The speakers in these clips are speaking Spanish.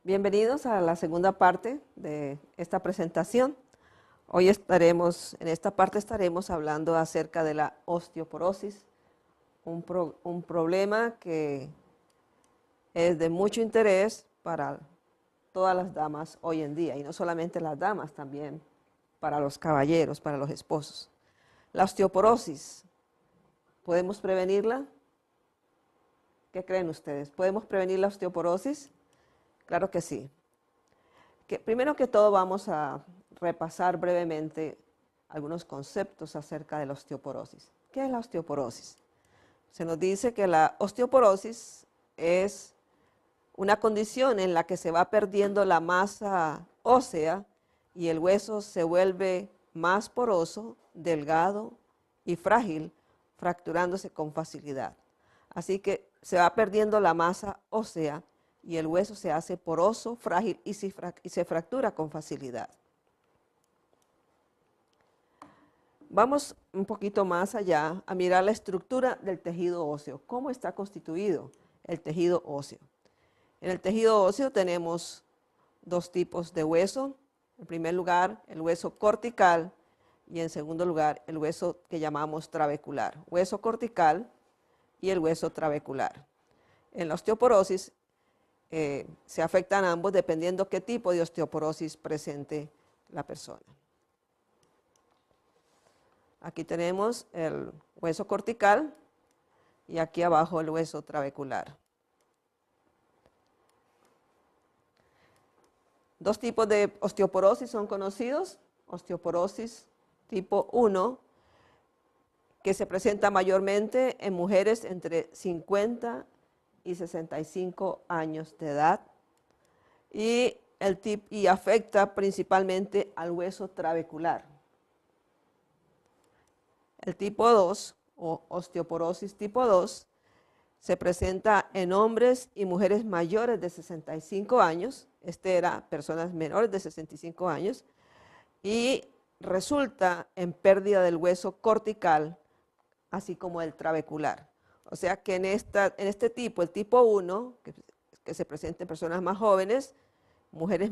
Bienvenidos a la segunda parte de esta presentación. Hoy en esta parte estaremos hablando acerca de la osteoporosis, un problema que es de mucho interés para todas las damas hoy en día, y no solamente las damas, también para los caballeros, para los esposos. La osteoporosis, ¿podemos prevenirla? ¿Qué creen ustedes? ¿Podemos prevenir la osteoporosis? Claro que sí. Primero que todo vamos a repasar brevemente algunos conceptos acerca de la osteoporosis. ¿Qué es la osteoporosis? Se nos dice que la osteoporosis es una condición en la que se va perdiendo la masa ósea y el hueso se vuelve más poroso, delgado y frágil, fracturándose con facilidad. Así que se va perdiendo la masa ósea y el hueso se hace poroso, frágil y se fractura con facilidad. Vamos un poquito más allá a mirar la estructura del tejido óseo. ¿Cómo está constituido el tejido óseo? En el tejido óseo tenemos dos tipos de hueso. En primer lugar, el hueso cortical y en segundo lugar, el hueso que llamamos trabecular. Hueso cortical y el hueso trabecular. En la osteoporosis se afectan ambos dependiendo qué tipo de osteoporosis presente la persona. Aquí tenemos el hueso cortical y aquí abajo el hueso trabecular. Dos tipos de osteoporosis son conocidos. Osteoporosis tipo 1, que se presenta mayormente en mujeres entre 50 y 65 años de edad y afecta principalmente al hueso trabecular. El tipo 2 o osteoporosis tipo 2 se presenta en hombres y mujeres mayores de 65 años, era personas menores de 65 años, y resulta en pérdida del hueso cortical, así como el trabecular. O sea que en este tipo, el tipo 1, que se presenta en personas más jóvenes, mujeres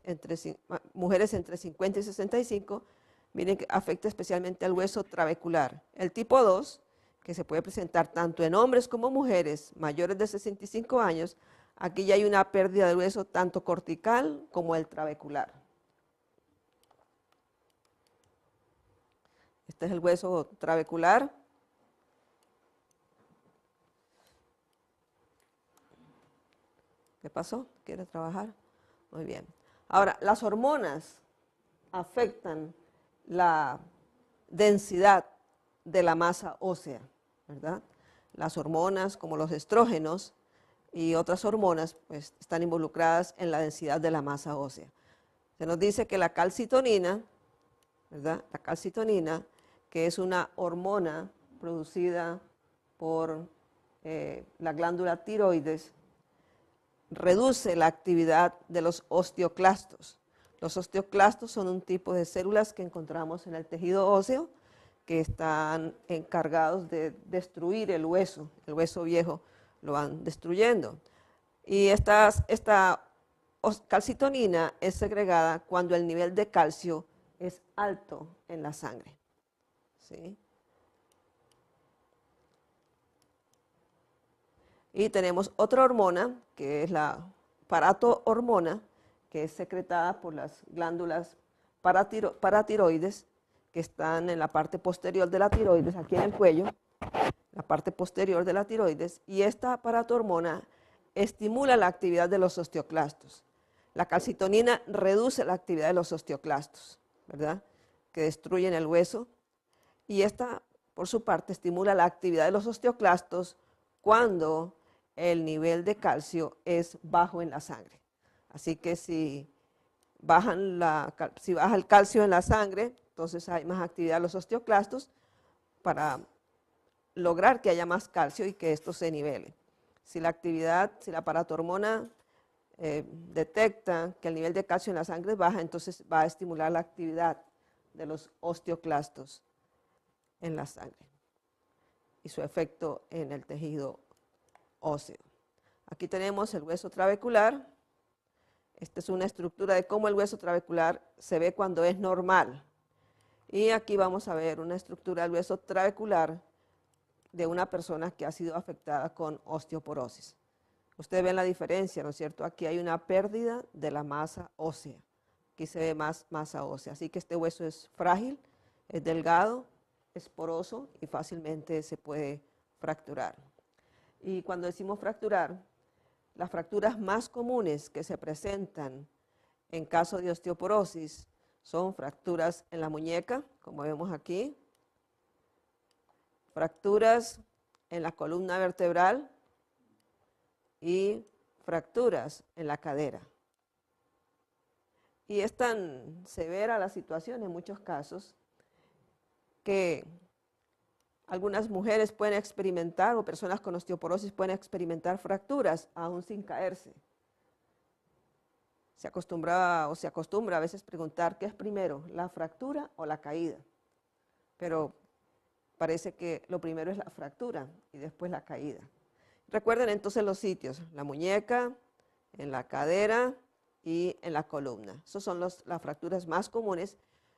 entre 50 y 65, miren que afecta especialmente al hueso trabecular. El tipo 2, que se puede presentar tanto en hombres como mujeres mayores de 65 años, aquí ya hay una pérdida del hueso tanto cortical como el trabecular. Este es el hueso trabecular. ¿Qué pasó? ¿Quiere trabajar? Muy bien. Ahora, las hormonas afectan la densidad de la masa ósea, ¿verdad? Las hormonas, como los estrógenos y otras hormonas, pues están involucradas en la densidad de la masa ósea. Se nos dice que la calcitonina, ¿verdad? La calcitonina, que es una hormona producida por la glándula tiroides, reduce la actividad de los osteoclastos. Los osteoclastos son un tipo de células que encontramos en el tejido óseo que están encargados de destruir el hueso viejo lo van destruyendo. Y esta calcitonina es segregada cuando el nivel de calcio es alto en la sangre. ¿Sí? Y tenemos otra hormona, que es la paratohormona, que es secretada por las glándulas paratiroides, que están en la parte posterior de la tiroides, aquí en el cuello, la parte posterior de la tiroides, y esta paratohormona estimula la actividad de los osteoclastos. La calcitonina reduce la actividad de los osteoclastos, ¿verdad?, que destruyen el hueso, y esta, por su parte, estimula la actividad de los osteoclastos cuando el nivel de calcio es bajo en la sangre. Así que si baja el calcio en la sangre, entonces hay más actividad de los osteoclastos para lograr que haya más calcio y que esto se nivele. Si la paratohormona detecta que el nivel de calcio en la sangre es baja, entonces va a estimular la actividad de los osteoclastos en la sangre y su efecto en el tejido óseo. Aquí tenemos el hueso trabecular Esta es una estructura de cómo el hueso trabecular se ve cuando es normal. Y aquí vamos a ver una estructura del hueso trabecular de una persona que ha sido afectada con osteoporosis. Ustedes ven la diferencia, ¿no es cierto? Aquí hay una pérdida de la masa ósea. Aquí se ve más masa ósea. Así que este hueso es frágil, es delgado, es poroso y fácilmente se puede fracturar. Y cuando decimos fracturar, las fracturas más comunes que se presentan en caso de osteoporosis son fracturas en la muñeca, como vemos aquí, fracturas en la columna vertebral y fracturas en la cadera. Y es tan severa la situación en muchos casos que algunas mujeres pueden experimentar, o personas con osteoporosis pueden experimentar fracturas aún sin caerse. Se acostumbra a veces preguntar qué es primero, la fractura o la caída. Pero parece que lo primero es la fractura y después la caída. Recuerden entonces los sitios, la muñeca, en la cadera y en la columna. Esas son las fracturas más comunes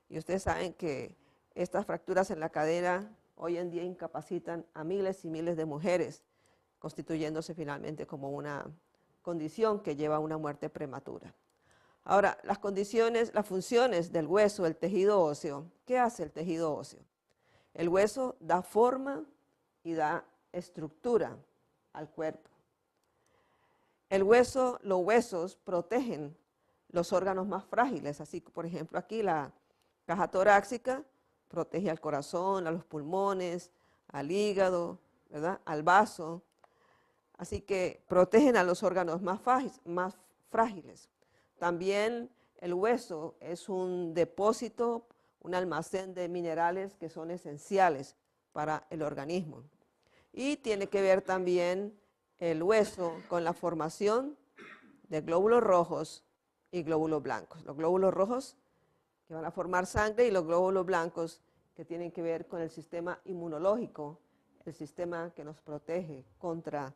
y ustedes saben que estas fracturas en la cadera hoy en día incapacitan a miles y miles de mujeres, constituyéndose finalmente como una condición que lleva a una muerte prematura. Ahora, las funciones del hueso, el tejido óseo. ¿Qué hace el tejido óseo? El hueso da forma y da estructura al cuerpo. Los huesos protegen los órganos más frágiles, así que por ejemplo aquí la caja torácica protege al corazón, a los pulmones, al hígado, ¿verdad? Al vaso, así que protegen a los órganos más frágiles. También el hueso es un depósito, un almacén de minerales que son esenciales para el organismo. Y tiene que ver también el hueso con la formación de glóbulos rojos y glóbulos blancos. Los glóbulos rojos que van a formar sangre y los glóbulos blancos que tienen que ver con el sistema inmunológico, el sistema que nos protege contra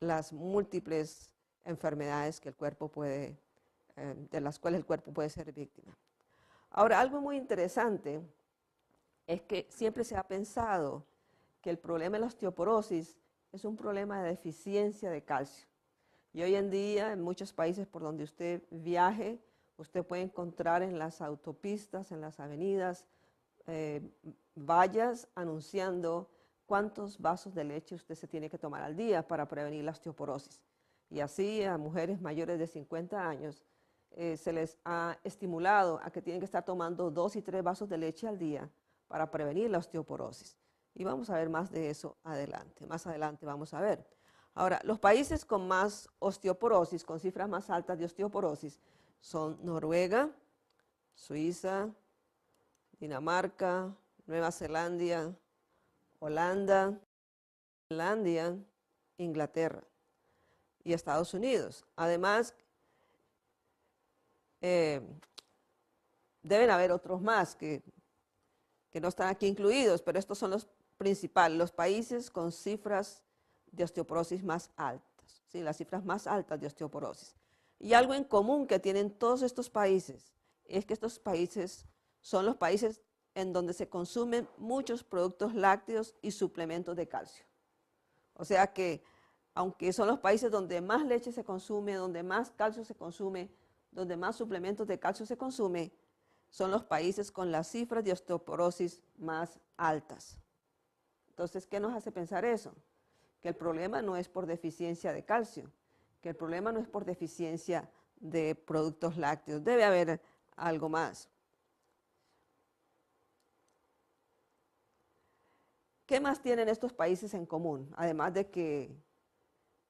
las múltiples enfermedades que el cuerpo de las cuales el cuerpo puede ser víctima. Ahora, algo muy interesante es que siempre se ha pensado que el problema de la osteoporosis es un problema de deficiencia de calcio. Y hoy en día, en muchos países por donde usted viaje, usted puede encontrar en las autopistas, en las avenidas, vallas anunciando cuántos vasos de leche usted se tiene que tomar al día para prevenir la osteoporosis. Y así a mujeres mayores de 50 años se les ha estimulado a que tienen que estar tomando 2 y 3 vasos de leche al día para prevenir la osteoporosis. Y vamos a ver más de eso adelante. Más adelante vamos a ver. Ahora, los países con más osteoporosis, con cifras más altas de osteoporosis, son Noruega, Suiza, Dinamarca, Nueva Zelanda, Holanda, Finlandia, Inglaterra y Estados Unidos. Además, deben haber otros más que no están aquí incluidos, pero estos son los principales, los países con cifras de osteoporosis más altas, ¿sí? Las cifras más altas de osteoporosis. Y algo en común que tienen todos estos países es que estos países son los países en donde se consumen muchos productos lácteos y suplementos de calcio. O sea que, aunque son los países donde más leche se consume, donde más calcio se consume, donde más suplementos de calcio se consume, son los países con las cifras de osteoporosis más altas. Entonces, ¿qué nos hace pensar eso? Que el problema no es por deficiencia de calcio, que el problema no es por deficiencia de productos lácteos, debe haber algo más. ¿Qué más tienen estos países en común? Además de que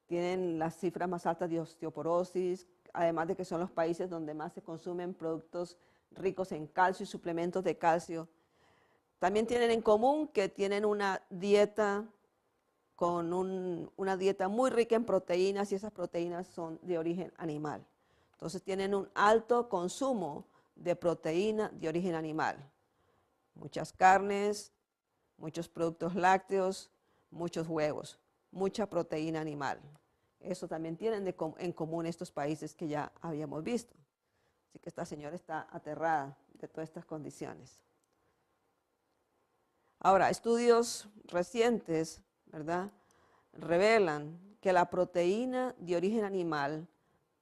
tienen las cifras más altas de osteoporosis, además de que son los países donde más se consumen productos ricos en calcio y suplementos de calcio, también tienen en común que tienen una dieta una dieta muy rica en proteínas y esas proteínas son de origen animal. Entonces tienen un alto consumo de proteína de origen animal. Muchas carnes, muchos productos lácteos, muchos huevos, mucha proteína animal. eso también tienen en común estos países que ya habíamos visto. Así que esta señora está aterrada de todas estas condiciones. Ahora, estudios recientes, ¿verdad?, revelan que la proteína de origen animal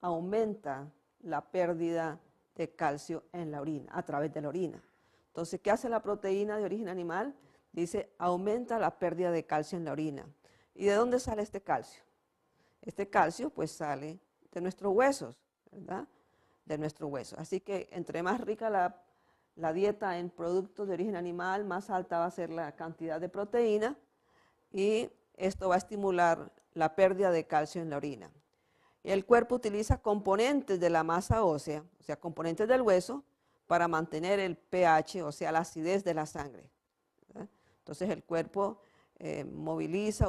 aumenta la pérdida de calcio en la orina, a través de la orina. Entonces, ¿qué hace la proteína de origen animal? Dice, aumenta la pérdida de calcio en la orina. ¿Y de dónde sale este calcio? Este calcio, pues, sale de nuestros huesos, ¿verdad?, de nuestros huesos. Así que entre más rica la dieta en productos de origen animal, más alta va a ser la cantidad de proteína y esto va a estimular la pérdida de calcio en la orina. El cuerpo utiliza componentes de la masa ósea, o sea, componentes del hueso, para mantener el pH, o sea, la acidez de la sangre, ¿verdad? Entonces el cuerpo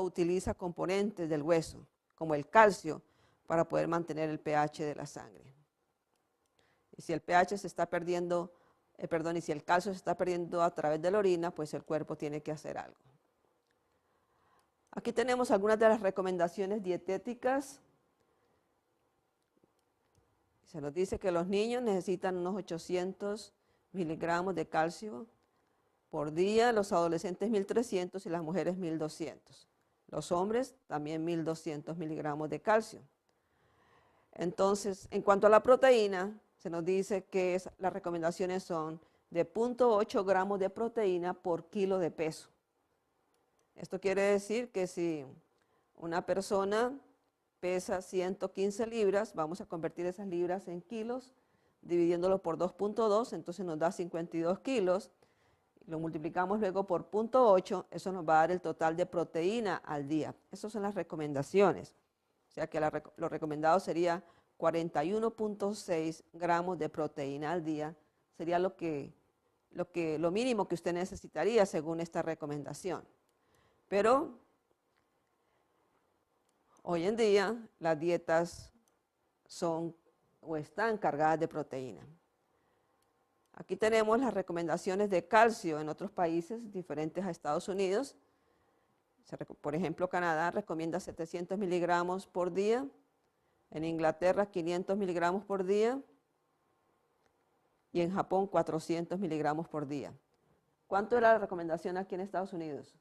utiliza componentes del hueso, como el calcio, para poder mantener el pH de la sangre. Y si el pH se está perdiendo, y si el calcio se está perdiendo a través de la orina, pues el cuerpo tiene que hacer algo. Aquí tenemos algunas de las recomendaciones dietéticas. Se nos dice que los niños necesitan unos 800 miligramos de calcio por día, los adolescentes 1300 y las mujeres 1200. Los hombres también 1200 miligramos de calcio. Entonces, en cuanto a la proteína, se nos dice que las recomendaciones son de 0.8 gramos de proteína por kilo de peso. Esto quiere decir que si una persona pesa 115 libras, vamos a convertir esas libras en kilos, dividiéndolo por 2.2, entonces nos da 52 kilos. Lo multiplicamos luego por 0.8, eso nos va a dar el total de proteína al día. Esas son las recomendaciones. O sea que lo recomendado sería 41.6 gramos de proteína al día. Sería lo mínimo que usted necesitaría según esta recomendación. Pero hoy en día las dietas son o están cargadas de proteína. Aquí tenemos las recomendaciones de calcio en otros países diferentes a Estados Unidos. Por ejemplo, Canadá recomienda 700 miligramos por día, en Inglaterra 500 miligramos por día y en Japón 400 miligramos por día. ¿Cuánto era la recomendación aquí en Estados Unidos?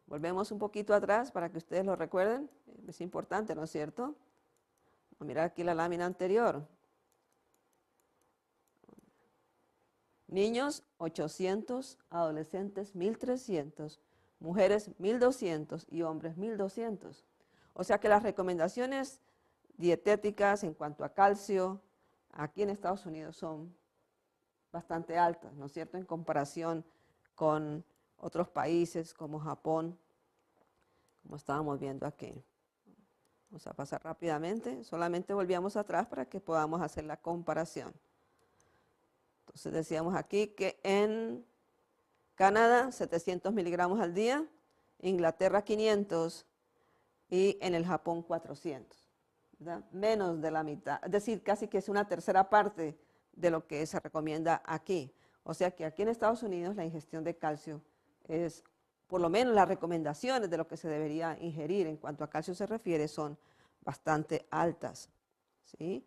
Volvemos un poquito atrás para que ustedes lo recuerden. Es importante, ¿no es cierto? Vamos a mirar aquí la lámina anterior. Niños 800, adolescentes 1300, mujeres 1200 y hombres 1200. O sea que las recomendaciones dietéticas en cuanto a calcio aquí en Estados Unidos son bastante altas, ¿no es cierto?, en comparación con otros países como Japón, como estábamos viendo aquí. Vamos a pasar rápidamente, solamente volvíamos atrás para que podamos hacer la comparación. Entonces decíamos aquí que en Canadá 700 miligramos al día, Inglaterra 500 y en el Japón 400, ¿verdad? Menos de la mitad, es decir, casi que es una tercera parte de lo que se recomienda aquí. O sea que aquí en Estados Unidos la ingestión de calcio es, por lo menos las recomendaciones de lo que se debería ingerir en cuanto a calcio se refiere, son bastante altas, ¿sí?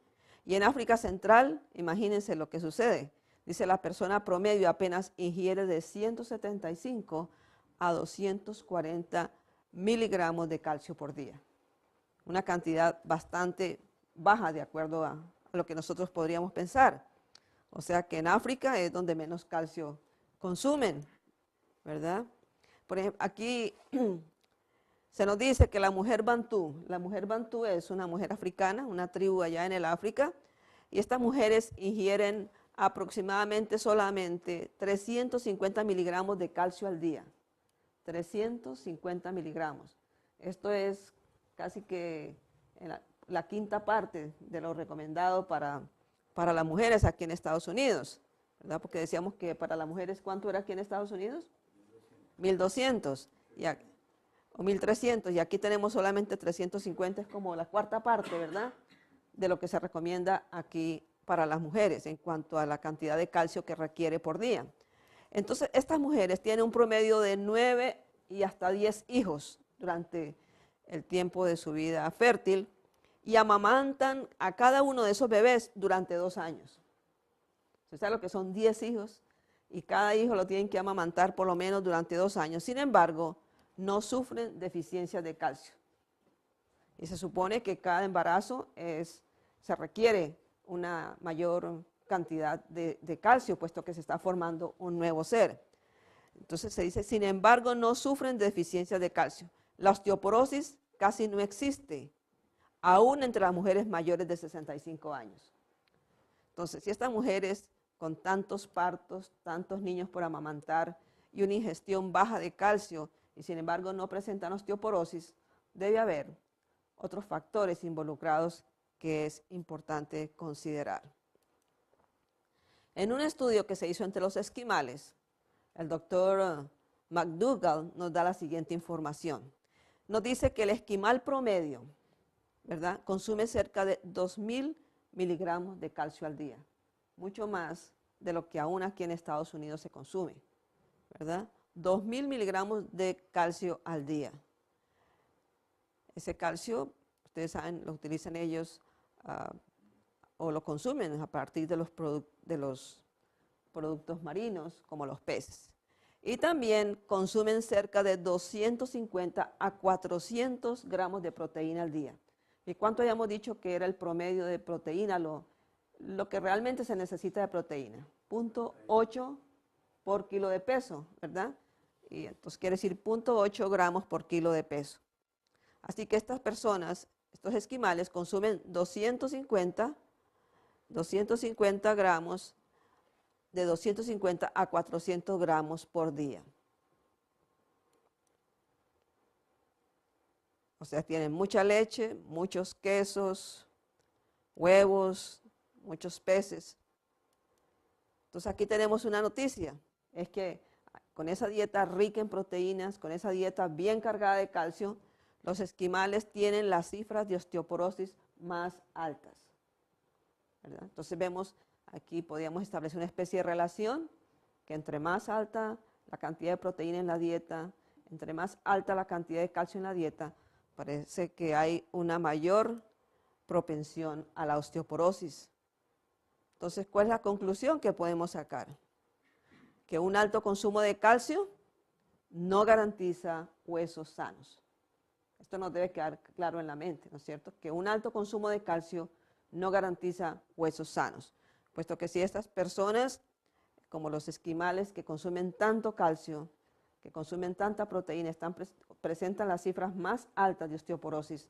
Y en África Central, imagínense lo que sucede. Dice, la persona promedio apenas ingiere de 175 a 240 miligramos de calcio por día. Una cantidad bastante baja de acuerdo a lo que nosotros podríamos pensar. O sea que en África es donde menos calcio consumen, ¿verdad? Por ejemplo, aquí se nos dice que la mujer bantú es una mujer africana, una tribu allá en el África, y estas mujeres ingieren aproximadamente solamente 350 miligramos de calcio al día. 350 miligramos. Esto es casi que la quinta parte de lo recomendado para las mujeres aquí en Estados Unidos, ¿verdad? Porque decíamos que para las mujeres, ¿cuánto era aquí en Estados Unidos? 1200 o 1300, y aquí tenemos solamente 350, es como la cuarta parte, ¿verdad?, de lo que se recomienda aquí para las mujeres en cuanto a la cantidad de calcio que requiere por día. Entonces, estas mujeres tienen un promedio de 9 y hasta 10 hijos durante el tiempo de su vida fértil y amamantan a cada uno de esos bebés durante 2 años. Usted sabe lo que son 10 hijos y cada hijo lo tienen que amamantar por lo menos durante 2 años. Sin embargo, no sufren deficiencias de calcio. Y se supone que cada embarazo se requiere una mayor cantidad de calcio, puesto que se está formando un nuevo ser. Entonces se dice, sin embargo, no sufren deficiencias de calcio. La osteoporosis casi no existe, aún entre las mujeres mayores de 65 años. Entonces, si estas mujeres con tantos partos, tantos niños por amamantar y una ingestión baja de calcio, y sin embargo no presentan osteoporosis, debe haber otros factores involucrados que es importante considerar. En un estudio que se hizo entre los esquimales, el doctor McDougall nos da la siguiente información. Nos dice que el esquimal promedio, ¿verdad?, consume cerca de 2.000 miligramos de calcio al día, mucho más de lo que aún aquí en Estados Unidos se consume, ¿verdad? 2.000 miligramos de calcio al día. Ese calcio, ustedes saben, lo utilizan ellos o lo consumen a partir de los productos marinos, como los peces. Y también consumen cerca de 250 a 400 gramos de proteína al día. ¿Y cuánto habíamos dicho que era el promedio de proteína, lo que realmente se necesita de proteína? 0.8 por kilo de peso, ¿verdad? Y entonces quiere decir 0.8 gramos por kilo de peso. Así que estas personas, estos esquimales, consumen 250 gramos, de 250 a 400 gramos por día. O sea, tienen mucha leche, muchos quesos, huevos, muchos peces. Entonces aquí tenemos una noticia, es que con esa dieta rica en proteínas, con esa dieta bien cargada de calcio, los esquimales tienen las cifras de osteoporosis más altas, ¿verdad? Entonces vemos aquí, podríamos establecer una especie de relación que entre más alta la cantidad de proteína en la dieta, entre más alta la cantidad de calcio en la dieta, parece que hay una mayor propensión a la osteoporosis. Entonces, ¿cuál es la conclusión que podemos sacar? Que un alto consumo de calcio no garantiza huesos sanos. Esto nos debe quedar claro en la mente, ¿no es cierto? Que un alto consumo de calcio no garantiza huesos sanos, puesto que si estas personas, como los esquimales que consumen tanto calcio, que consumen tanta proteína, presentan las cifras más altas de osteoporosis,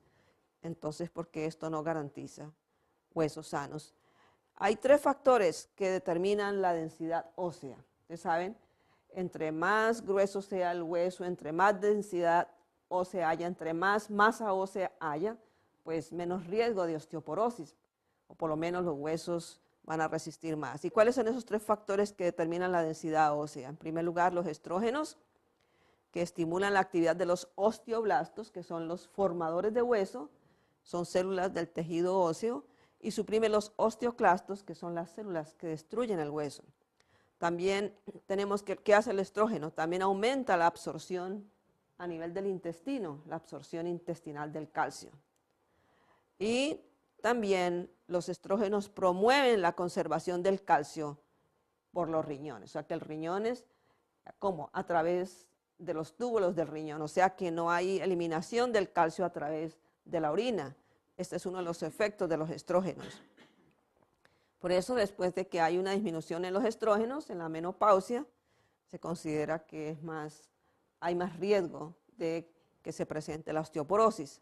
entonces, ¿por qué esto no garantiza huesos sanos? Hay 3 factores que determinan la densidad ósea. Ustedes saben, entre más grueso sea el hueso, entre más densidad ósea haya, entre más masa ósea haya, pues menos riesgo de osteoporosis, o por lo menos los huesos van a resistir más. ¿Y cuáles son esos 3 factores que determinan la densidad ósea? En primer lugar, los estrógenos, que estimulan la actividad de los osteoblastos, que son los formadores de hueso, son células del tejido óseo, y suprime los osteoclastos, que son las células que destruyen el hueso. También tenemos ¿qué hace el estrógeno? También aumenta la absorción a nivel del intestino, la absorción intestinal del calcio. Y también los estrógenos promueven la conservación del calcio por los riñones. O sea que el riñón es como a través de los túbulos del riñón, o sea que no hay eliminación del calcio a través de la orina. Este es uno de los efectos de los estrógenos. Por eso, después de que hay una disminución en los estrógenos, en la menopausia, se considera que hay más riesgo de que se presente la osteoporosis.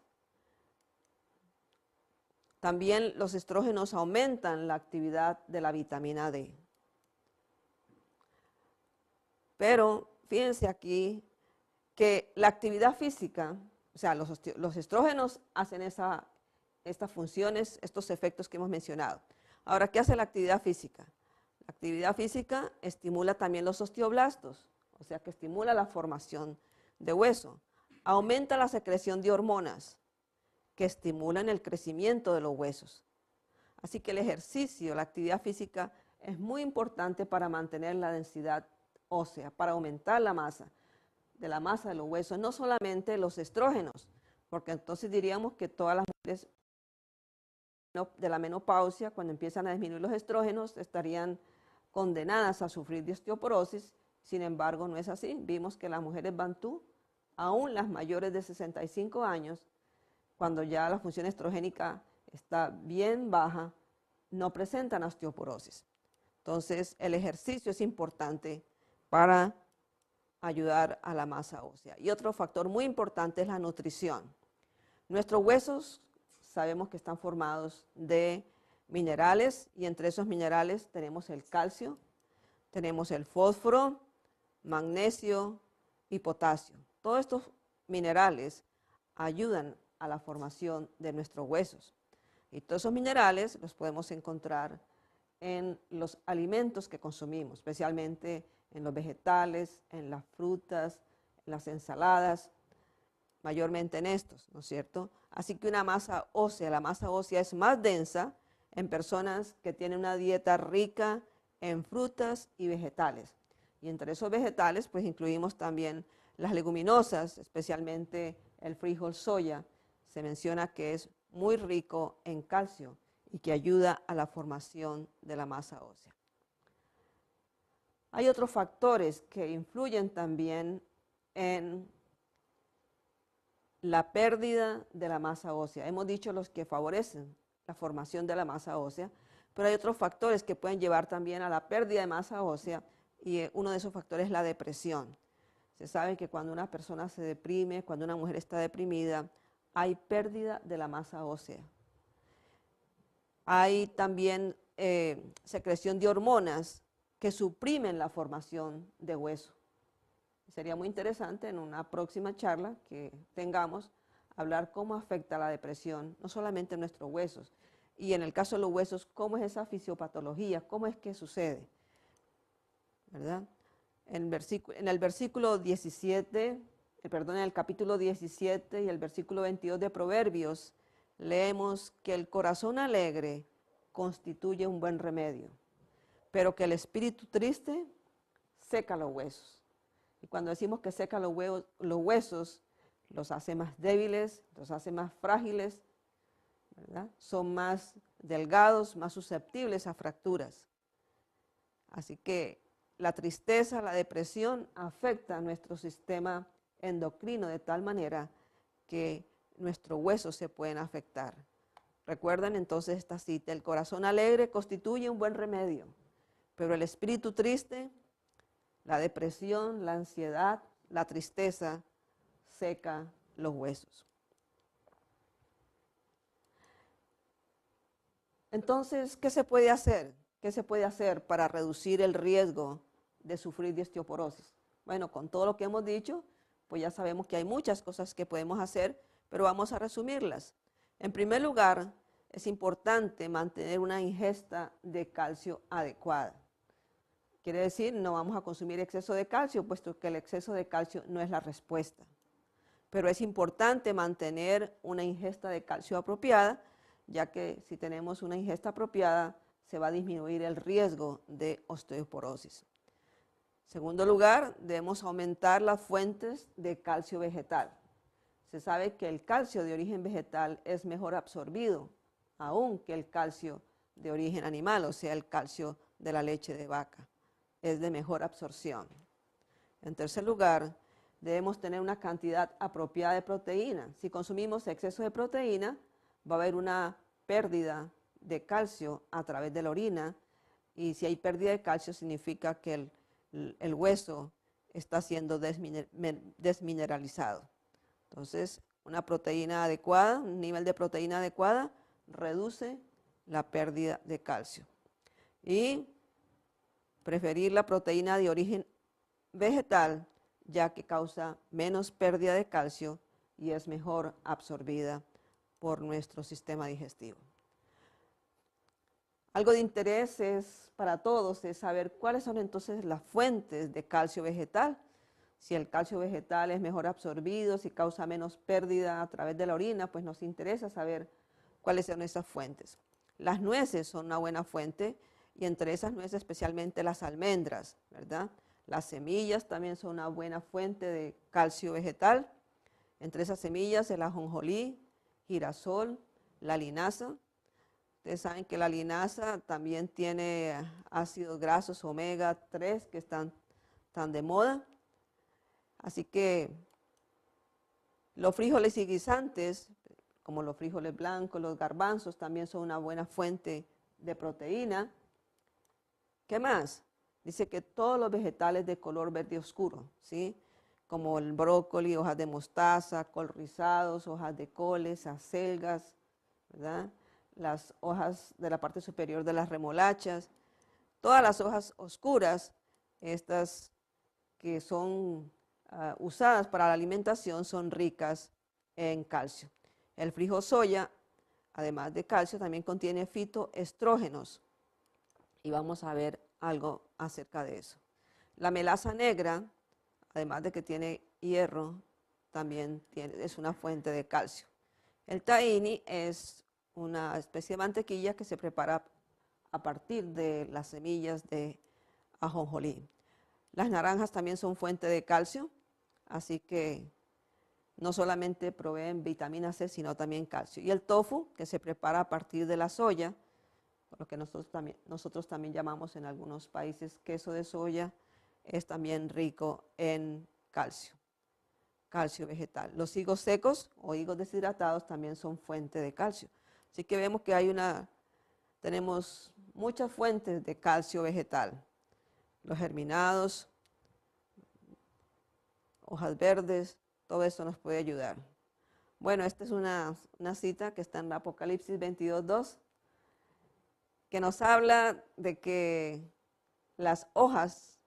También los estrógenos aumentan la actividad de la vitamina D. Pero fíjense aquí que la actividad física, o sea, los estrógenos hacen estas funciones, estos efectos que hemos mencionado. Ahora, ¿qué hace la actividad física? La actividad física estimula también los osteoblastos, o sea que estimula la formación de hueso. Aumenta la secreción de hormonas que estimulan el crecimiento de los huesos. Así que el ejercicio, la actividad física es muy importante para mantener la densidad ósea, para aumentar la masa. de la masa de los huesos, no solamente los estrógenos, porque entonces diríamos que todas las mujeres de la menopausia, cuando empiezan a disminuir los estrógenos, estarían condenadas a sufrir de osteoporosis. Sin embargo, no es así. Vimos que las mujeres bantú, aún las mayores de 65 años, cuando ya la función estrogénica está bien baja, no presentan osteoporosis. Entonces, el ejercicio es importante para ayudar a la masa ósea. Y otro factor muy importante es la nutrición. Nuestros huesos sabemos que están formados de minerales y entre esos minerales tenemos el calcio, tenemos el fósforo, magnesio y potasio. Todos estos minerales ayudan a la formación de nuestros huesos. Y todos esos minerales los podemos encontrar en los alimentos que consumimos, especialmente en los vegetales, en las frutas, en las ensaladas, mayormente en estos, ¿no es cierto? Así que una masa ósea, la masa ósea es más densa en personas que tienen una dieta rica en frutas y vegetales. Y entre esos vegetales, pues incluimos también las leguminosas, especialmente el frijol soya. Se menciona que es muy rico en calcio y que ayuda a la formación de la masa ósea. Hay otros factores que influyen también en la pérdida de la masa ósea. Hemos dicho los que favorecen la formación de la masa ósea, pero hay otros factores que pueden llevar también a la pérdida de masa ósea y uno de esos factores es la depresión. Se sabe que cuando una persona se deprime, cuando una mujer está deprimida, hay pérdida de la masa ósea. Hay también secreción de hormonas que suprimen la formación de hueso. Sería muy interesante en una próxima charla que tengamos hablar cómo afecta la depresión, no solamente en nuestros huesos, y en el caso de los huesos, cómo es esa fisiopatología, cómo es que sucede, ¿verdad? En el versículo 17, en el capítulo 17 y el versículo 22 de Proverbios, leemos que el corazón alegre constituye un buen remedio, pero que el espíritu triste seca los huesos. Y cuando decimos que seca los huesos, los hace más débiles, los hace más frágiles, ¿verdad? Son más delgados, más susceptibles a fracturas. Así que la tristeza, la depresión afecta a nuestro sistema endocrino de tal manera que nuestros huesos se pueden afectar. Recuerdan entonces esta cita: el corazón alegre constituye un buen remedio, pero el espíritu triste, la depresión, la ansiedad, la tristeza, seca los huesos. Entonces, ¿qué se puede hacer? ¿Qué se puede hacer para reducir el riesgo de sufrir de osteoporosis? Bueno, con todo lo que hemos dicho, pues ya sabemos que hay muchas cosas que podemos hacer, pero vamos a resumirlas. En primer lugar, es importante mantener una ingesta de calcio adecuada. Quiere decir, no vamos a consumir exceso de calcio, puesto que el exceso de calcio no es la respuesta. Pero es importante mantener una ingesta de calcio apropiada, ya que si tenemos una ingesta apropiada, se va a disminuir el riesgo de osteoporosis. En segundo lugar, debemos aumentar las fuentes de calcio vegetal. Se sabe que el calcio de origen vegetal es mejor absorbido, aún que el calcio de origen animal, o sea, el calcio de la leche de vaca. Es de mejor absorción. En tercer lugar, debemos tener una cantidad apropiada de proteína. Si consumimos exceso de proteína, va a haber una pérdida de calcio a través de la orina, y si hay pérdida de calcio significa que el hueso está siendo desmineralizado. Entonces, una proteína adecuada, un nivel de proteína adecuada, reduce la pérdida de calcio. Y preferir la proteína de origen vegetal, ya que causa menos pérdida de calcio y es mejor absorbida por nuestro sistema digestivo. Algo de interés para todos es saber cuáles son entonces las fuentes de calcio vegetal. Si el calcio vegetal es mejor absorbido, si causa menos pérdida a través de la orina, pues nos interesa saber cuáles son esas fuentes. Las nueces son una buena fuente, y entre esas nueces especialmente las almendras, ¿verdad? Las semillas también son una buena fuente de calcio vegetal. Entre esas semillas, el ajonjolí, girasol, la linaza. Ustedes saben que la linaza también tiene ácidos grasos omega 3 que están tan de moda. Así que los frijoles y guisantes, como los frijoles blancos, los garbanzos, también son una buena fuente de proteína. ¿Qué más? Dice que todos los vegetales de color verde oscuro, ¿sí? Como el brócoli, hojas de mostaza, col rizados, hojas de coles, acelgas, ¿verdad? Las hojas de la parte superior de las remolachas, todas las hojas oscuras, estas que son usadas para la alimentación, son ricas en calcio. El frijol soya, además de calcio, también contiene fitoestrógenos y vamos a ver algo acerca de eso. La melaza negra, además de que tiene hierro, también es una fuente de calcio. El tahini es una especie de mantequilla que se prepara a partir de las semillas de ajonjolí. Las naranjas también son fuente de calcio, así que no solamente proveen vitamina C, sino también calcio. Y el tofu, que se prepara a partir de la soya, lo que nosotros también llamamos en algunos países queso de soya, es también rico en calcio, calcio vegetal. Los higos secos o higos deshidratados también son fuente de calcio. Así que vemos que tenemos muchas fuentes de calcio vegetal. Los germinados, hojas verdes, todo esto nos puede ayudar. Bueno, esta es una cita que está en Apocalipsis 22:2, que nos habla de que las hojas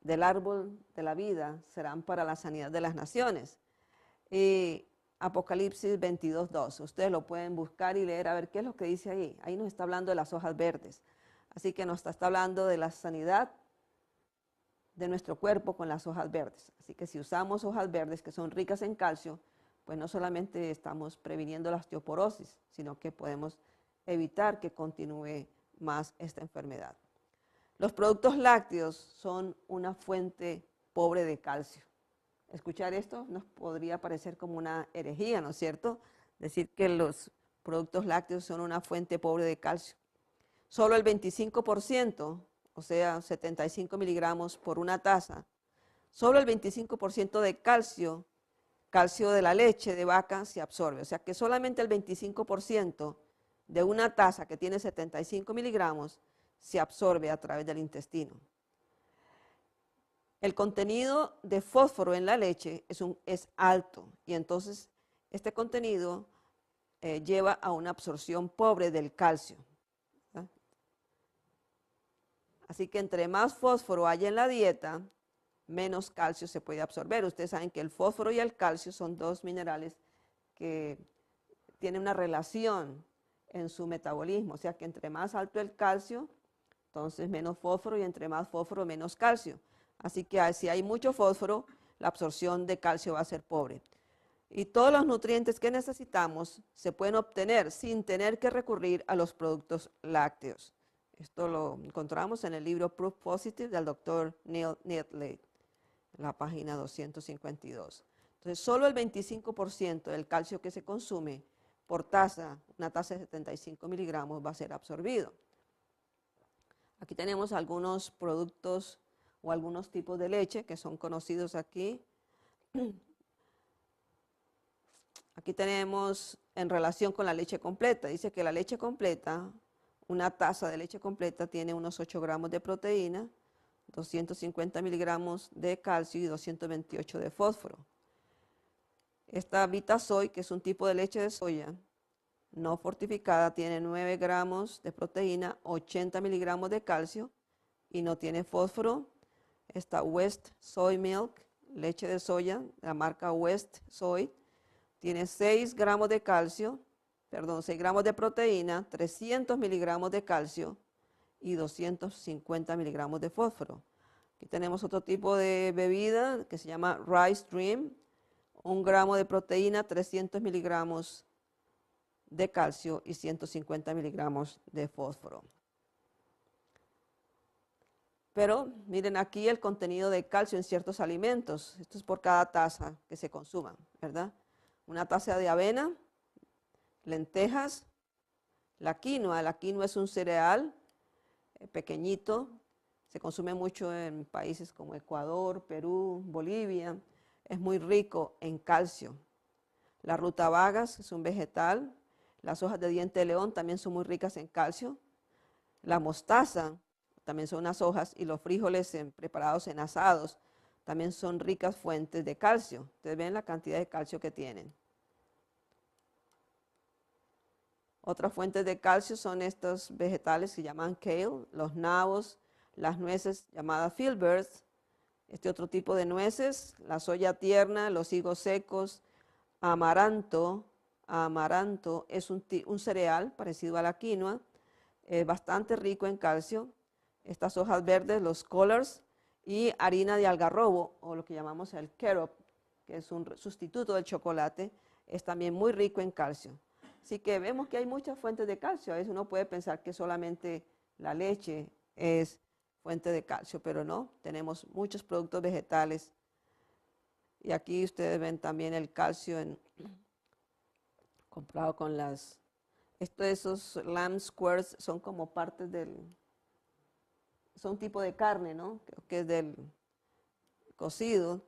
del árbol de la vida serán para la sanidad de las naciones. Y Apocalipsis 22:2, ustedes lo pueden buscar y leer a ver qué es lo que dice ahí. Ahí nos está hablando de las hojas verdes. Así que nos está hablando de la sanidad de nuestro cuerpo con las hojas verdes. Así que si usamos hojas verdes que son ricas en calcio, pues no solamente estamos previniendo la osteoporosis, sino que podemos evitar que continúe más esta enfermedad. Los productos lácteos son una fuente pobre de calcio. Escuchar esto nos podría parecer como una herejía, ¿no es cierto? Decir que los productos lácteos son una fuente pobre de calcio. Solo el 25%, o sea, 75 miligramos por una taza, solo el 25% de calcio de la leche de vaca se absorbe. O sea que solamente el 25% de una taza que tiene 75 miligramos se absorbe a través del intestino. El contenido de fósforo en la leche es alto y entonces este contenido lleva a una absorción pobre del calcio. ¿Verdad? Así que entre más fósforo haya en la dieta, menos calcio se puede absorber. Ustedes saben que el fósforo y el calcio son dos minerales que tienen una relación en su metabolismo. O sea que entre más alto el calcio, entonces menos fósforo, y entre más fósforo, menos calcio. Así que si hay mucho fósforo, la absorción de calcio va a ser pobre. Y todos los nutrientes que necesitamos se pueden obtener sin tener que recurrir a los productos lácteos. Esto lo encontramos en el libro Proof Positive del Dr. Neil Neatley, en la página 252. Entonces, solo el 25% del calcio que se consume por taza, una taza de 75 miligramos, va a ser absorbido. Aquí tenemos algunos productos o algunos tipos de leche que son conocidos aquí. Aquí tenemos en relación con la leche completa. Dice que la leche completa, una taza de leche completa tiene unos 8 gramos de proteína, 250 miligramos de calcio y 228 de fósforo. Esta Vitasoy, que es un tipo de leche de soya no fortificada, tiene 9 gramos de proteína, 80 miligramos de calcio y no tiene fósforo. Esta West Soy Milk, leche de soya, la marca West Soy, tiene 6 gramos de calcio, 6 gramos de proteína, 300 miligramos de calcio y 250 miligramos de fósforo. Aquí tenemos otro tipo de bebida que se llama Rice Dream, 1 gramo de proteína, 300 miligramos de calcio y 150 miligramos de fósforo. Pero miren aquí el contenido de calcio en ciertos alimentos. Esto es por cada taza que se consuma, ¿verdad? Una taza de avena, lentejas, la quinoa. La quinoa es un cereal pequeñito, se consume mucho en países como Ecuador, Perú, Bolivia. Es muy rico en calcio. La rutabagas es un vegetal. Las hojas de diente de león también son muy ricas en calcio. La mostaza también son unas hojas, y los frijoles preparados en asados también son ricas fuentes de calcio. Ustedes ven la cantidad de calcio que tienen. Otras fuentes de calcio son estos vegetales que se llaman kale, los nabos, las nueces llamadas filberts, este otro tipo de nueces, la soya tierna, los higos secos, amaranto. Amaranto es un cereal parecido a la quinoa, bastante rico en calcio. Estas hojas verdes, los collards, y harina de algarrobo, o lo que llamamos el carob, que es un sustituto del chocolate, es también muy rico en calcio. Así que vemos que hay muchas fuentes de calcio. A veces uno puede pensar que solamente la leche es fuente de calcio, pero no, tenemos muchos productos vegetales. Y aquí ustedes ven también el calcio comprado con esos lamb squares son como partes son un tipo de carne, ¿no? Creo que es del cocido,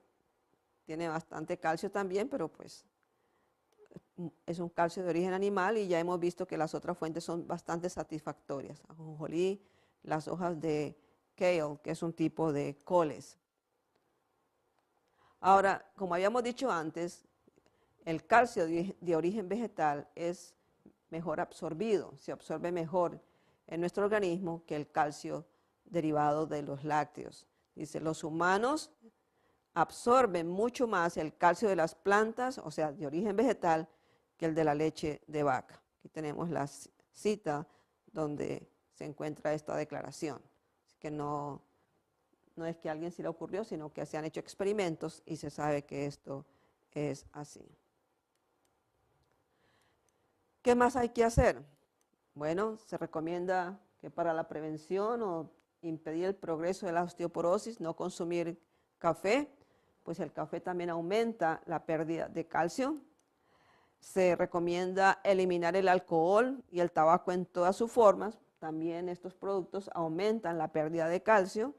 tiene bastante calcio también, pero pues es un calcio de origen animal, y ya hemos visto que las otras fuentes son bastante satisfactorias. Ajonjolí, las hojas de kale, que es un tipo de coles. Ahora, como habíamos dicho antes, el calcio de origen vegetal es mejor absorbido, se absorbe mejor en nuestro organismo que el calcio derivado de los lácteos. Dice, los humanos absorben mucho más el calcio de las plantas, o sea, de origen vegetal, que el de la leche de vaca. Aquí tenemos la cita donde se encuentra esta declaración. Así que no es que a alguien se le ocurrió, sino que se han hecho experimentos y se sabe que esto es así. ¿Qué más hay que hacer? Bueno, se recomienda que para la prevención o impedir el progreso de la osteoporosis, no consumir café, pues el café también aumenta la pérdida de calcio. Se recomienda eliminar el alcohol y el tabaco en todas sus formas. También estos productos aumentan la pérdida de calcio.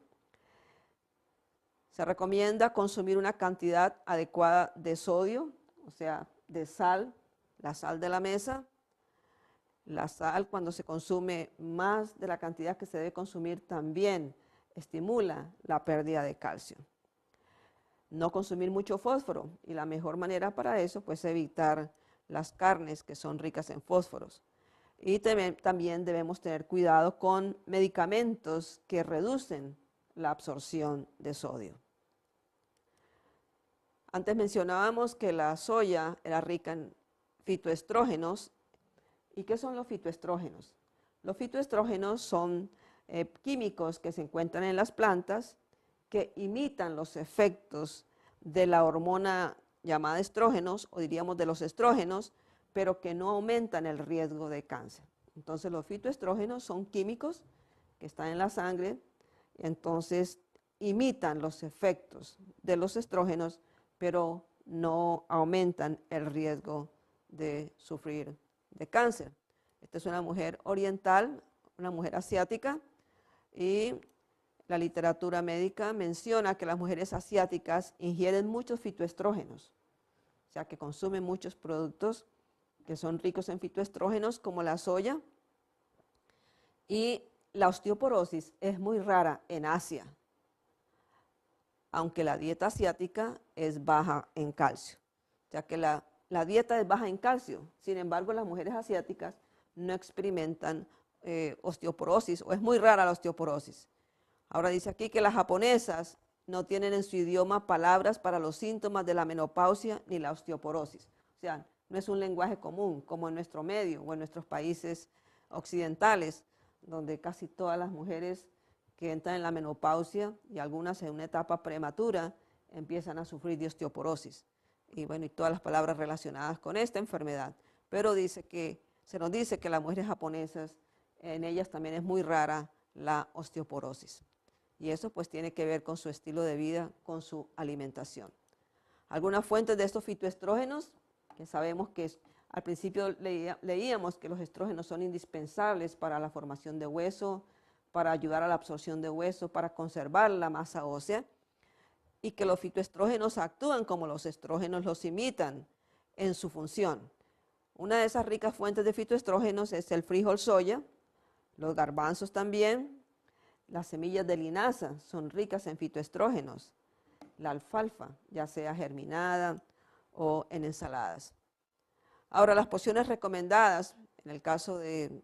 Se recomienda consumir una cantidad adecuada de sodio, o sea, de sal, la sal de la mesa. La sal, cuando se consume más de la cantidad que se debe consumir, también estimula la pérdida de calcio. No consumir mucho fósforo, y la mejor manera para eso pues es evitar las carnes que son ricas en fósforos. Y también debemos tener cuidado con medicamentos que reducen la absorción de sodio. Antes mencionábamos que la soya era rica en fitoestrógenos. ¿Y qué son los fitoestrógenos? Los fitoestrógenos son químicos que se encuentran en las plantas que imitan los efectos de la hormona llamada estrógenos, o diríamos de los estrógenos, pero que no aumentan el riesgo de cáncer. Entonces los fitoestrógenos son químicos que están en la sangre, entonces imitan los efectos de los estrógenos, pero no aumentan el riesgo de sufrir de cáncer. Esta es una mujer oriental, una mujer asiática, y la literatura médica menciona que las mujeres asiáticas ingieren muchos fitoestrógenos, o sea que consumen muchos productos que son ricos en fitoestrógenos, como la soya. Y la osteoporosis es muy rara en Asia, aunque la dieta asiática es baja en calcio. O sea que la dieta es baja en calcio, sin embargo las mujeres asiáticas no experimentan osteoporosis, o es muy rara la osteoporosis. Ahora dice aquí que las japonesas no tienen en su idioma palabras para los síntomas de la menopausia ni la osteoporosis. O sea, no es un lenguaje común como en nuestro medio o en nuestros países occidentales, donde casi todas las mujeres que entran en la menopausia, y algunas en una etapa prematura, empiezan a sufrir de osteoporosis. Y bueno, y todas las palabras relacionadas con esta enfermedad. Pero se nos dice que las mujeres japonesas, en ellas también es muy rara la osteoporosis. y eso pues tiene que ver con su estilo de vida, con su alimentación. Algunas fuentes de estos fitoestrógenos, que sabemos que al principio leíamos que los estrógenos son indispensables para la formación de hueso, para ayudar a la absorción de hueso, para conservar la masa ósea, y que los fitoestrógenos actúan como los estrógenos los imitan en su función. Una de esas ricas fuentes de fitoestrógenos es el frijol soya, los garbanzos también, las semillas de linaza son ricas en fitoestrógenos, la alfalfa, ya sea germinada o en ensaladas. Ahora, las porciones recomendadas, en el caso de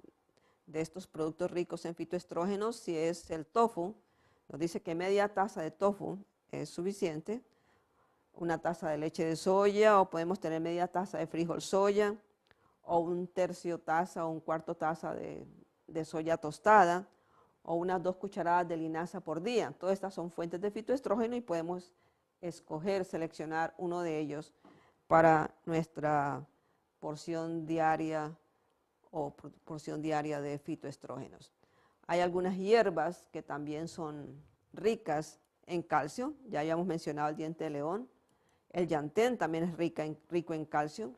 estos productos ricos en fitoestrógenos, si es el tofu, nos dice que media taza de tofu es suficiente, una taza de leche de soya, o podemos tener media taza de frijol soya, o un tercio taza o un cuarto taza de soya tostada, o unas 2 cucharadas de linaza por día. Todas estas son fuentes de fitoestrógeno y podemos escoger, seleccionar uno de ellos para nuestra porción diaria o porción diaria de fitoestrógenos. Hay algunas hierbas que también son ricas en calcio, ya habíamos mencionado el diente de león, el llantén también es rico en calcio,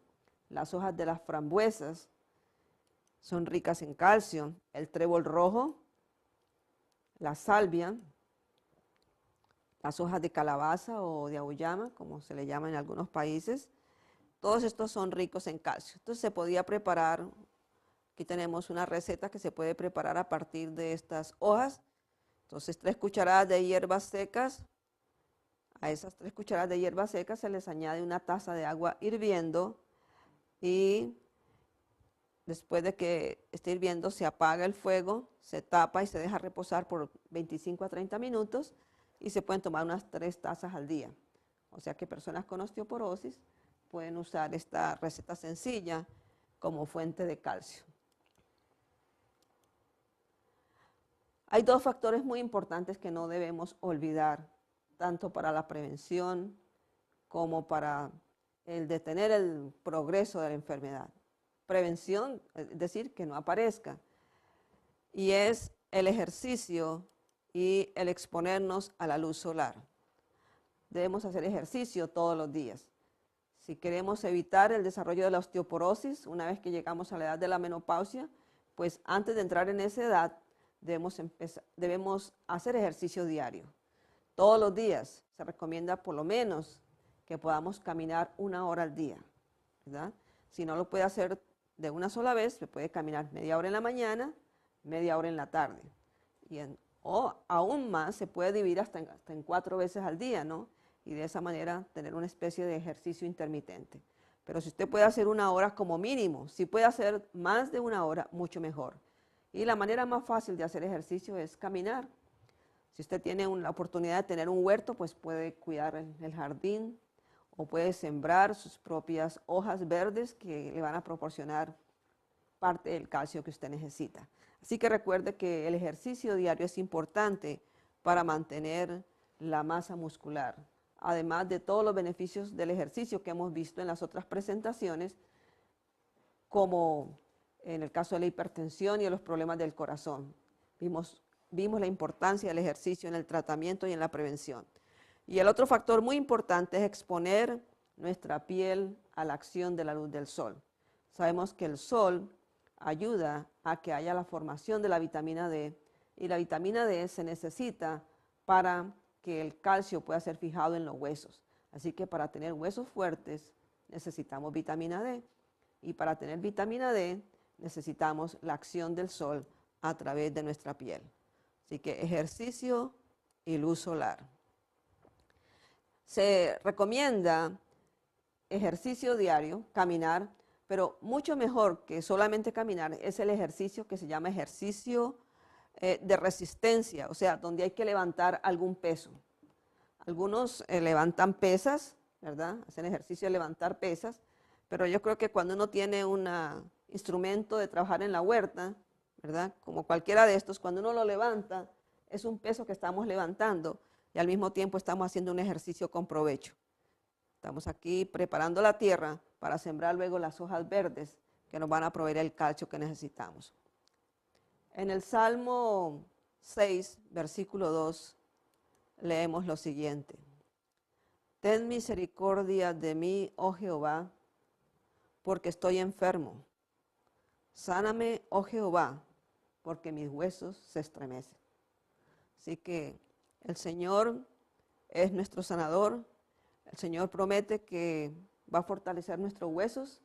las hojas de las frambuesas son ricas en calcio, el trébol rojo, la salvia, las hojas de calabaza o de auyama, como se le llama en algunos países, todos estos son ricos en calcio. Entonces se podía preparar, aquí tenemos una receta que se puede preparar a partir de estas hojas. Entonces 3 cucharadas de hierbas secas, a esas 3 cucharadas de hierbas secas se les añade una taza de agua hirviendo y después de que esté hirviendo se apaga el fuego, se tapa y se deja reposar por 25 a 30 minutos y se pueden tomar unas 3 tazas al día. O sea que personas con osteoporosis pueden usar esta receta sencilla como fuente de calcio. Hay 2 factores muy importantes que no debemos olvidar, tanto para la prevención como para el detener el progreso de la enfermedad. Prevención, es decir, que no aparezca, y es el ejercicio y el exponernos a la luz solar. Debemos hacer ejercicio todos los días. Si queremos evitar el desarrollo de la osteoporosis, una vez que llegamos a la edad de la menopausia, pues antes de entrar en esa edad debemos hacer ejercicio diario. Todos los días se recomienda por lo menos que podamos caminar 1 hora al día, ¿verdad? Si no lo puede hacer de una sola vez, se puede caminar media hora en la mañana, media hora en la tarde. O aún más, se puede dividir hasta en 4 veces al día, ¿no? Y de esa manera tener una especie de ejercicio intermitente. Pero si usted puede hacer 1 hora como mínimo, si puede hacer más de 1 hora, mucho mejor. Y la manera más fácil de hacer ejercicio es caminar. Si usted tiene la oportunidad de tener un huerto, pues puede cuidar el jardín o puede sembrar sus propias hojas verdes que le van a proporcionar parte del calcio que usted necesita. Así que recuerde que el ejercicio diario es importante para mantener la masa muscular, además de todos los beneficios del ejercicio que hemos visto en las otras presentaciones, como en el caso de la hipertensión y de los problemas del corazón. Vimos la importancia del ejercicio en el tratamiento y en la prevención. Y el otro factor muy importante es exponer nuestra piel a la acción de la luz del sol. Sabemos que el sol ayuda a que haya la formación de la vitamina D, y la vitamina D se necesita para que el calcio pueda ser fijado en los huesos. Así que para tener huesos fuertes necesitamos vitamina D, y para tener vitamina D necesitamos la acción del sol a través de nuestra piel. Así que ejercicio y luz solar. Se recomienda ejercicio diario, caminar, pero mucho mejor que solamente caminar es el ejercicio que se llama ejercicio de resistencia, o sea, donde hay que levantar algún peso. Algunos levantan pesas, ¿verdad? Hacen ejercicio de levantar pesas, pero yo creo que cuando uno tiene un instrumento de trabajar en la huerta, ¿verdad? Como cualquiera de estos, cuando uno lo levanta, es un peso que estamos levantando y al mismo tiempo estamos haciendo un ejercicio con provecho. Estamos aquí preparando la tierra para sembrar luego las hojas verdes que nos van a proveer el calcio que necesitamos. En el Salmo 6, versículo 2, leemos lo siguiente. Ten misericordia de mí, oh Jehová, porque estoy enfermo. Sáname, oh Jehová, porque mis huesos se estremecen. Así que el Señor es nuestro sanador. El Señor promete que va a fortalecer nuestros huesos,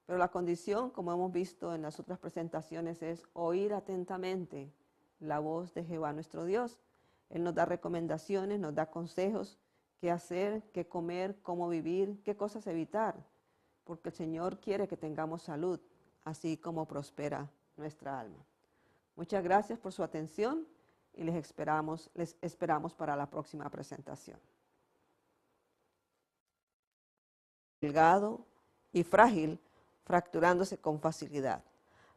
pero la condición, como hemos visto en las otras presentaciones, es oír atentamente la voz de Jehová nuestro Dios. Él nos da recomendaciones, nos da consejos, qué hacer, qué comer, cómo vivir, qué cosas evitar, porque el Señor quiere que tengamos salud, así como prospera nuestra alma. Muchas gracias por su atención y les esperamos para la próxima presentación. Delgado y frágil, fracturándose con facilidad.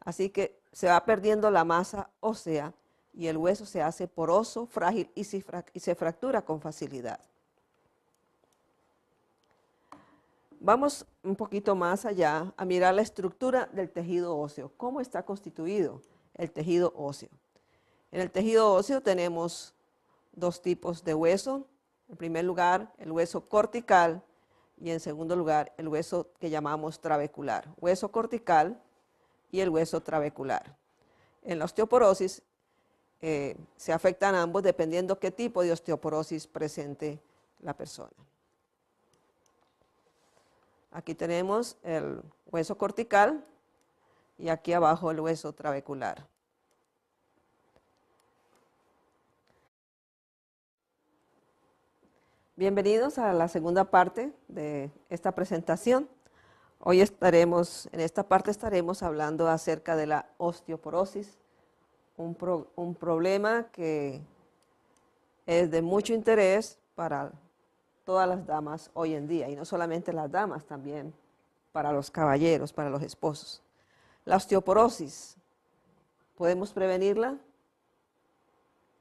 Así que se va perdiendo la masa ósea y el hueso se hace poroso, frágil y se fractura con facilidad. Vamos un poquito más allá a mirar la estructura del tejido óseo. ¿Cómo está constituido el tejido óseo? En el tejido óseo tenemos dos tipos de hueso. En primer lugar, el hueso cortical y en segundo lugar, el hueso que llamamos trabecular. Hueso cortical y el hueso trabecular. En la osteoporosis se afectan ambos dependiendo qué tipo de osteoporosis presente la persona. Aquí tenemos el hueso cortical y aquí abajo el hueso trabecular. Bienvenidos a la segunda parte de esta presentación. Hoy en esta parte estaremos hablando acerca de la osteoporosis, un problema que es de mucho interés para todas las damas hoy en día, y no solamente las damas, también para los caballeros, para los esposos. La osteoporosis, ¿podemos prevenirla?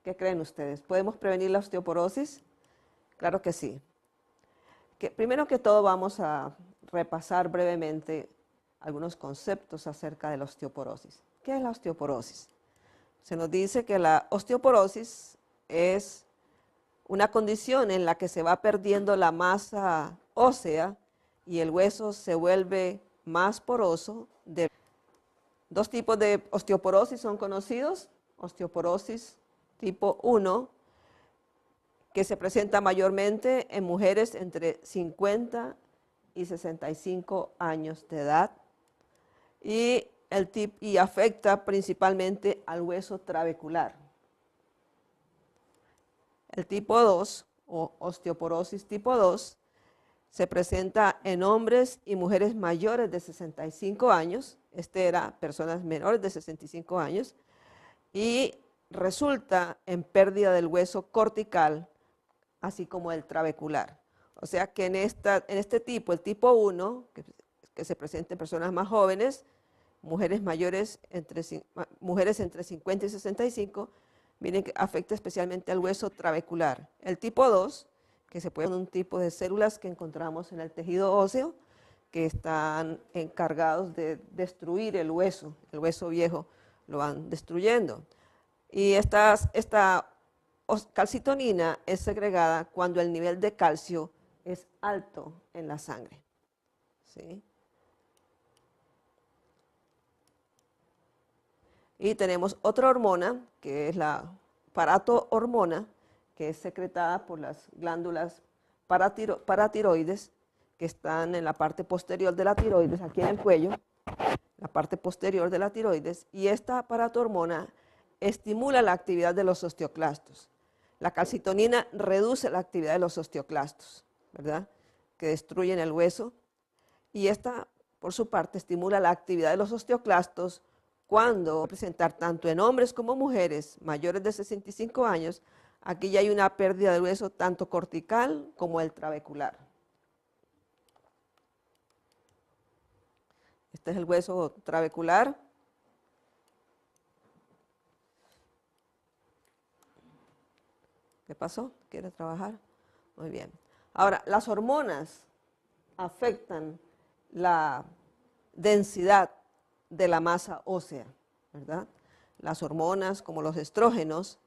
¿Qué creen ustedes? ¿Podemos prevenir la osteoporosis? Claro que sí. Primero que todo vamos a repasar brevemente algunos conceptos acerca de la osteoporosis. ¿Qué es la osteoporosis? Se nos dice que la osteoporosis es una condición en la que se va perdiendo la masa ósea y el hueso se vuelve más poroso. Dos tipos de osteoporosis son conocidos. Osteoporosis tipo 1, que se presenta mayormente en mujeres entre 50 y 65 años de edad y afecta principalmente al hueso trabecular. El tipo 2, o osteoporosis tipo 2, se presenta en hombres y mujeres mayores de 65 años, era personas menores de 65 años, y resulta en pérdida del hueso cortical, así como el trabecular. O sea que en este tipo, el tipo 1, que se presenta en personas más jóvenes, mujeres entre 50 y 65, miren que afecta especialmente al hueso trabecular. El tipo 2, que se puede ser un tipo de células que encontramos en el tejido óseo, que están encargados de destruir el hueso viejo lo van destruyendo. Y esta calcitonina es segregada cuando el nivel de calcio es alto en la sangre. ¿Sí? Y tenemos otra hormona, que es la paratohormona, que es secretada por las glándulas paratiroides, que están en la parte posterior de la tiroides, aquí en el cuello, la parte posterior de la tiroides, y esta paratohormona estimula la actividad de los osteoclastos. La calcitonina reduce la actividad de los osteoclastos, ¿verdad?, que destruyen el hueso, y esta, por su parte, estimula la actividad de los osteoclastos cuando presentar tanto en hombres como mujeres mayores de 65 años, aquí ya hay una pérdida del hueso tanto cortical como el trabecular. Este es el hueso trabecular. ¿Qué pasó? ¿Quiere trabajar? Muy bien. Ahora, las hormonas afectan la densidad de la masa ósea, ¿verdad? Las hormonas como los estrógenos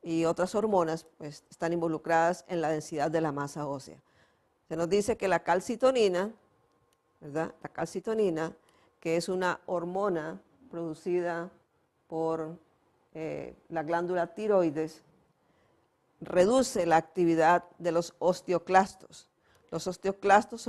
y otras hormonas pues, están involucradas en la densidad de la masa ósea. Se nos dice que la calcitonina, ¿verdad? La calcitonina, que es una hormona producida por la glándula tiroides, reduce la actividad de los osteoclastos. Los osteoclastos